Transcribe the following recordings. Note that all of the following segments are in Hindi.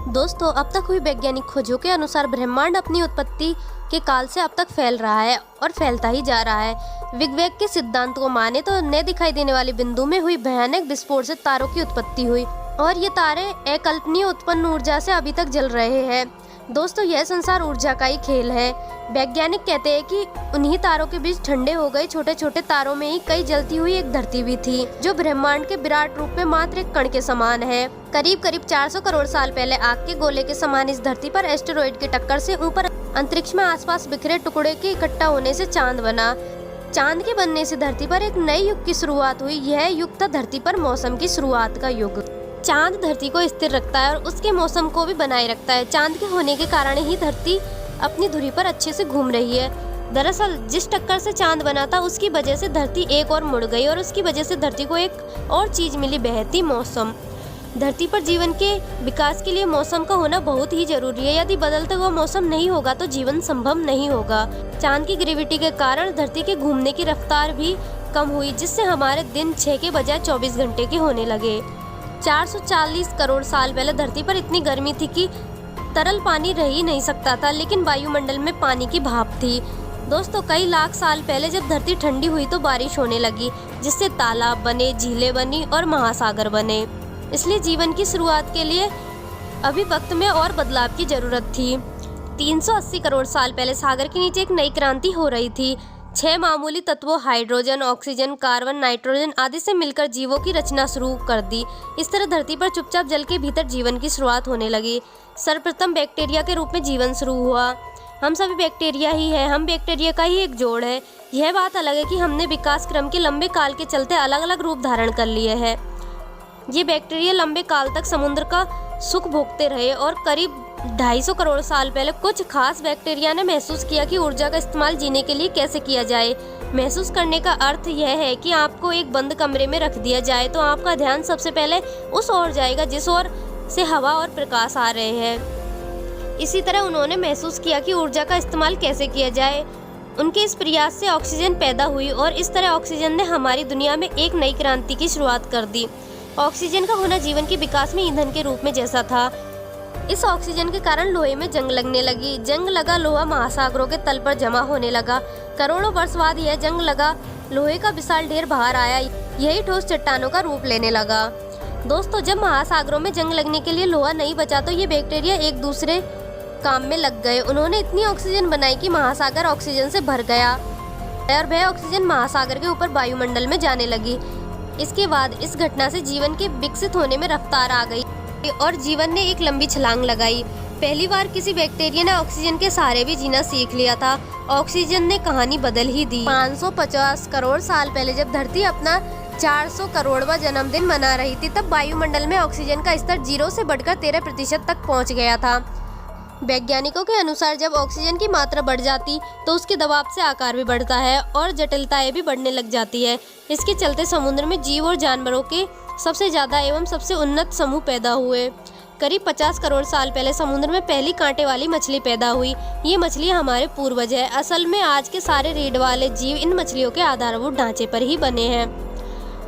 दोस्तों, अब तक हुई वैज्ञानिक खोजों के अनुसार ब्रह्मांड अपनी उत्पत्ति के काल से अब तक फैल रहा है और फैलता ही जा रहा है। बिग बैंग के सिद्धांत को माने तो न दिखाई देने वाले बिंदु में हुई भयानक विस्फोट से तारों की उत्पत्ति हुई और ये तारे अकल्पनीय उत्पन्न ऊर्जा से अभी तक जल रहे हैं। दोस्तों, यह संसार ऊर्जा का ही खेल है। वैज्ञानिक कहते हैं कि उन्हीं तारों के बीच ठंडे हो गए छोटे छोटे तारों में ही कई जलती हुई एक धरती भी थी, जो ब्रह्मांड के विराट रूप में मात्र एक कण के समान है। करीब 400 करोड़ साल पहले आग के गोले के समान इस धरती पर एस्टेरॉइड की टक्कर से ऊपर अंतरिक्ष में आसपास बिखरे टुकड़े के इकट्ठा होने से चांद बना। चांद के बनने से धरती पर एक नए युग की शुरुआत हुई। यह युग था धरती पर मौसम की शुरुआत का युग। चांद धरती को स्थिर रखता है और उसके मौसम को भी बनाए रखता है। चांद के होने के कारण ही धरती अपनी धुरी पर अच्छे से घूम रही है। दरअसल जिस टक्कर से चांद बना था उसकी वजह से धरती एक और मुड़ गई और उसकी वजह से धरती को एक और चीज मिली, बहती मौसम। धरती पर जीवन के विकास के लिए मौसम का होना बहुत ही जरूरी है। यदि बदलता हुआ मौसम नहीं होगा तो जीवन संभव नहीं होगा। चांद की ग्रेविटी के कारण धरती के घूमने की रफ्तार भी कम हुई, जिससे हमारे दिन 6 के बजाय 24 घंटे के होने लगे। 440 करोड़ साल पहले धरती पर इतनी गर्मी थी कि तरल पानी रह ही नहीं सकता था, लेकिन वायुमंडल में पानी की भाप थी। दोस्तों, कई लाख साल पहले जब धरती ठंडी हुई तो बारिश होने लगी, जिससे तालाब बने, झीलें बनी और महासागर बने। इसलिए जीवन की शुरुआत के लिए अभी वक्त में और बदलाव की जरूरत थी। 380 करोड़ साल पहले सागर के नीचे एक नई क्रांति हो रही थी। 6 मामूली तत्वों हाइड्रोजन, ऑक्सीजन, कार्बन, नाइट्रोजन आदि से मिलकर जीवों की रचना शुरू कर दी। इस तरह धरती पर चुपचाप जल के भीतर जीवन की शुरुआत होने लगी। सर्वप्रथम बैक्टीरिया के रूप में जीवन शुरू हुआ। हम सभी बैक्टीरिया ही हैं, हम बैक्टीरिया का ही एक जोड़ है। यह बात अलग है कि हमने विकास क्रम के लंबे काल के चलते अलग अलग रूप धारण कर लिए हैं। ये बैक्टीरिया लंबे काल तक समुद्र का सुख भोगते रहे और करीब 250 करोड़ साल पहले कुछ खास बैक्टीरिया ने महसूस किया कि ऊर्जा का इस्तेमाल जीने के लिए कैसे किया जाए। महसूस करने का अर्थ यह है कि आपको एक बंद कमरे में रख दिया जाए तो आपका ध्यान सबसे पहले उस ओर जाएगा जिस ओर से हवा और प्रकाश आ रहे हैं। इसी तरह उन्होंने महसूस किया कि ऊर्जा का इस्तेमाल कैसे किया जाए। उनके इस प्रयास से ऑक्सीजन पैदा हुई और इस तरह ऑक्सीजन ने हमारी दुनिया में एक नई क्रांति की शुरुआत कर दी। ऑक्सीजन का होना जीवन के विकास में ईंधन के रूप में जैसा था। इस ऑक्सीजन के कारण लोहे में जंग लगने लगी। जंग लगा लोहा महासागरों के तल पर जमा होने लगा। करोड़ों वर्ष बाद यह जंग लगा लोहे का विशाल ढेर बाहर आया। यही ठोस चट्टानों का रूप लेने लगा। दोस्तों, जब महासागरों में जंग लगने के लिए लोहा नहीं बचा तो ये बैक्टीरिया एक दूसरे काम में लग गए। उन्होंने इतनी ऑक्सीजन बनाई कि महासागर ऑक्सीजन से भर गया और वह ऑक्सीजन महासागर के ऊपर वायुमंडल में जाने लगी। इसके बाद इस घटना से जीवन के विकसित होने में रफ्तार आ गई और जीवन ने एक लंबी छलांग लगाई। पहली बार किसी बैक्टीरिया ने ऑक्सीजन के सहारे भी जीना सीख लिया था। ऑक्सीजन ने कहानी बदल ही दी। 550 करोड़ साल पहले जब धरती अपना 400 करोड़वां जन्मदिन मना रही थी, तब वायुमंडल में ऑक्सीजन का स्तर 0 से बढ़कर 13% तक पहुंच गया था। वैज्ञानिकों के अनुसार जब ऑक्सीजन की मात्रा बढ़ जाती तो उसके दबाव से आकार भी बढ़ता है और जटिलताएं भी बढ़ने लग जाती है। इसके चलते समुद्र में जीव और जानवरों के सबसे ज्यादा एवं सबसे उन्नत समूह पैदा हुए। करीब 50 करोड़ साल पहले समुद्र में पहली कांटे वाली मछली पैदा हुई। ये मछली हमारे पूर्वज है। असल में आज के सारे रीढ़ वाले जीव इन मछलियों के आधारभूत ढांचे पर ही बने हैं।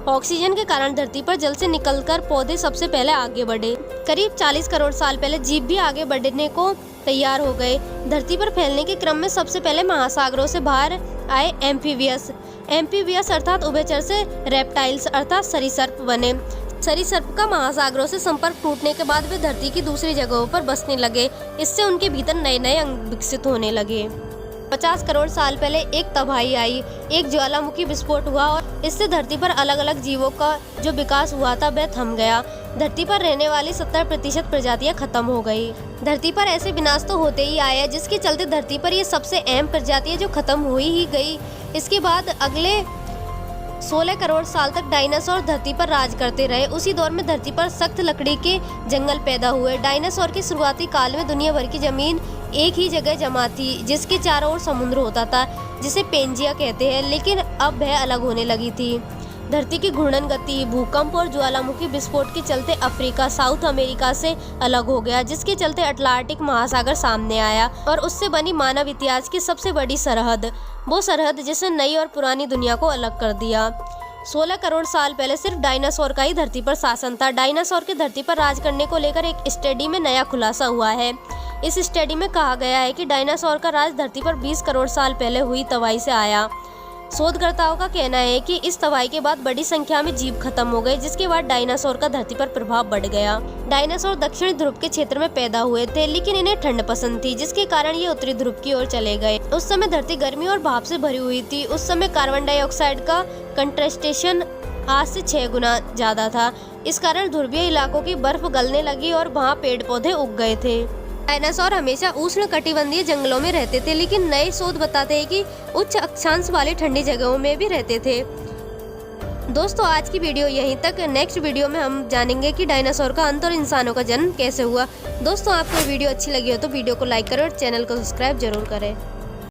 ऑक्सीजन के कारण धरती पर जल से निकलकर पौधे सबसे पहले आगे बढ़े। करीब 40 करोड़ साल पहले जीव भी आगे बढ़ने को तैयार हो गए। धरती पर फैलने के क्रम में सबसे पहले महासागरों से बाहर आए एम्फीबियस अर्थात उभयचर से रेप्टाइल्स अर्थात सरीसृप बने। सरीसृप का महासागरों से संपर्क टूटने के बाद वे धरती की दूसरी जगहों पर बसने लगे। इससे उनके भीतर नए नए अंग विकसित होने लगे। 50 करोड़ साल पहले एक तबाही आई। एक ज्वालामुखी विस्फोट हुआ और इससे धरती पर अलग अलग जीवों का जो विकास हुआ था वह थम गया। धरती पर रहने वाली 70% प्रजातियां खत्म हो गई। धरती पर ऐसे विनाश तो होते ही आया, जिसके चलते धरती पर ये सबसे अहम प्रजातियां जो खत्म हुई ही गई। इसके बाद अगले 16 करोड़ साल तक डायनासोर धरती पर राज करते रहे। उसी दौर में धरती पर सख्त लकड़ी के जंगल पैदा हुए। डायनासोर के शुरुआती काल में दुनिया भर की जमीन एक ही जगह जमा थी, जिसके चारों ओर समुद्र होता था, जिसे पेंजिया कहते हैं। लेकिन अब वह अलग होने लगी थी। धरती की घूर्णन गति, भूकंप और ज्वालामुखी विस्फोट के चलते अफ्रीका साउथ अमेरिका से अलग हो गया, जिसके चलते अटलांटिक महासागर सामने आया और उससे बनी मानव इतिहास की सबसे बड़ी सरहद, वो सरहद जिसने नई और पुरानी दुनिया को अलग कर दिया। 16 करोड़ साल पहले सिर्फ डायनासोर का ही धरती पर शासन था। डायनासोर के धरती पर राज करने को लेकर एक स्टडी में नया खुलासा हुआ है। इस स्टडी में कहा गया है कि डायनासोर का राज धरती पर 20 करोड़ साल पहले हुई तबाही से आया। शोधकर्ताओं का कहना है कि इस तबाही के बाद बड़ी संख्या में जीव खत्म हो गए, जिसके बाद डायनासोर का धरती पर प्रभाव बढ़ गया। डायनासोर दक्षिणी ध्रुव के क्षेत्र में पैदा हुए थे, लेकिन इन्हें ठंड पसंद थी, जिसके कारण ये उत्तरी ध्रुव की ओर चले गए। उस समय धरती गर्मी और भाप से भरी हुई थी। उस समय कार्बन डाइऑक्साइड का कंसंट्रेशन आज से 6 गुना ज्यादा था। इस कारण ध्रुवीय इलाकों की बर्फ गलने लगी और वहाँ पेड़ पौधे उग गए थे। डायनासोर हमेशा उष्ण कटिबंधीय जंगलों में रहते थे, लेकिन नए शोध बताते हैं कि उच्च अक्षांश वाली ठंडी जगहों में भी रहते थे। दोस्तों, आज की वीडियो यहीं तक। नेक्स्ट वीडियो में हम जानेंगे कि डायनासोर का अंत और इंसानों का जन्म कैसे हुआ। दोस्तों, आपको वीडियो अच्छी लगी हो तो वीडियो को लाइक करें और चैनल को सब्सक्राइब जरूर करें।